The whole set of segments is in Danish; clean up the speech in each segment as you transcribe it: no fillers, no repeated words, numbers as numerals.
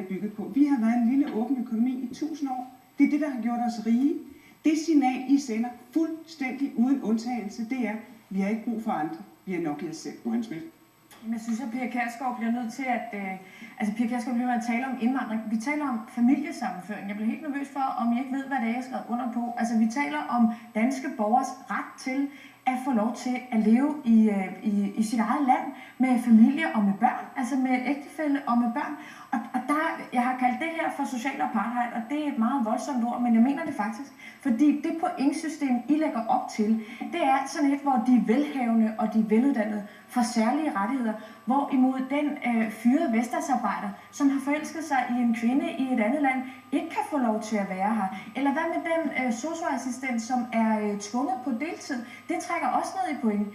bygget på. Vi har været en lille åben økonomi i 1000 år. Det er det, der har gjort os rige. Det signal, I sender fuldstændig uden undtagelse, det er, vi har ikke brug for andre. Vi har nok i os selv. Johan Schmidt. Jeg synes, at Pia Kjærsgaard bliver nødt til at... Pia Kjærsgaard bliver nødt til at tale om indvandring. Vi taler om familiesammenføring. Jeg bliver helt nervøs for, om I ikke ved, hvad det er, jeg har skrevet under på. Altså, vi taler om danske borgers ret til at få lov til at leve i sit eget land med familie og med børn, altså med ægtefælle og med børn. Og der, jeg har kaldt det her for social apartheid, og det er et meget voldsomt ord, men jeg mener det faktisk. Fordi det pointsystem, I lægger op til, det er sådan et, hvor de velhavende og de veluddannede får særlige rettigheder, hvorimod den fyrede vestasarbejder, som har forelsket sig i en kvinde i et andet land, ikke kan få lov til at være her. Eller hvad med den sosu-assistent, som er tvunget på deltid? Det trækker også ned i point.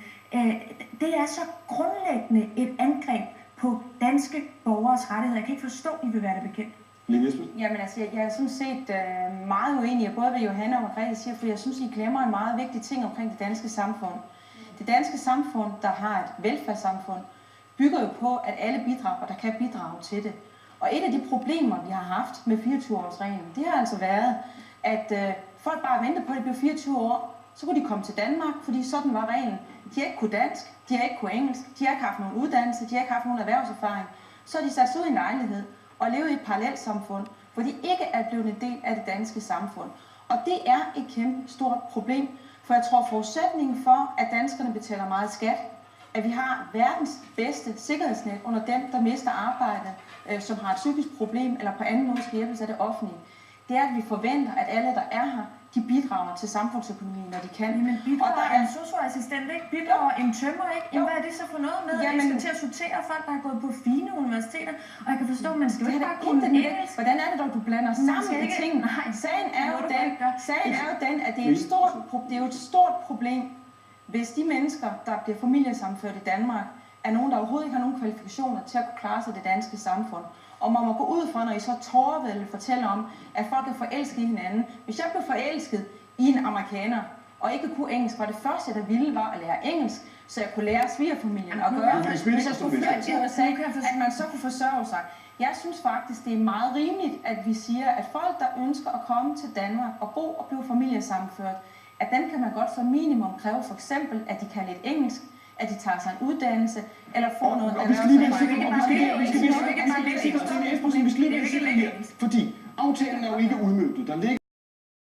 Det er så grundlæggende et angreb på danske borgeres rettigheder. Jeg kan ikke forstå, at I vil være det bekendt. Jamen altså, jeg er sådan set meget uenig, både ved Johanna og Margrethe siger, for jeg synes, I glemmer en meget vigtig ting omkring det danske samfund. Det danske samfund, der har et velfærdssamfund, bygger jo på, at alle bidrager, der kan bidrage til det. Og et af de problemer, vi har haft med 24-årsreglen, det har altså været, at folk bare venter på, at de bliver 24 år, så kunne de komme til Danmark, fordi sådan var reglen. De har ikke kunnet dansk, de har ikke kunnet engelsk, de har ikke haft nogen uddannelse, de har ikke haft nogen erhvervserfaring. Så er de sat ud i en lejlighed og levet i et parallelsamfund, hvor de ikke er blevet en del af det danske samfund. Og det er et kæmpe stort problem, for jeg tror forudsætningen for, at danskerne betaler meget skat, at vi har verdens bedste sikkerhedsnet under dem, der mister arbejde, som har et psykisk problem eller på anden måde skal hjælpes af det offentlige. Det er, at vi forventer, at alle, der er her, de bidrager til samfundsøkonomien, når de kan. Men bidrager en sosu-assistent ikke? Bidrager en tømmer ikke? Jamen, hvad er det så for noget med, at I skal til at sortere folk, der har gået på fine universiteter? Og jeg kan forstå, at man skal ikke bare kunne engelsk. Hvordan er det dog, du blander sammen med ting? Sagen er jo den, at det er et stort problem, hvis de mennesker, der bliver familiesammenført i Danmark, er nogen, der overhovedet ikke har nogen kvalifikationer til at kunne klare sig i det danske samfund. Og man må gå ud fra, når I så tårervædende fortæller om, at folk er forelsket i hinanden. Hvis jeg blev forelsket i en amerikaner, og ikke kunne engelsk, var det første, der ville, var at lære engelsk, så jeg kunne lære svigerfamilien at gøre det. Hvis jeg skulle flytte til USA, at man så kunne forsørge sig. Jeg synes faktisk, det er meget rimeligt, at vi siger, at folk, der ønsker at komme til Danmark og bo og blive familiesammenført, at dem kan man godt som minimum kræve for eksempel, at de kan lidt engelsk, at de tager sig en uddannelse, eller får noget fordi aftalen er jo ikke udmøntet. Der ligger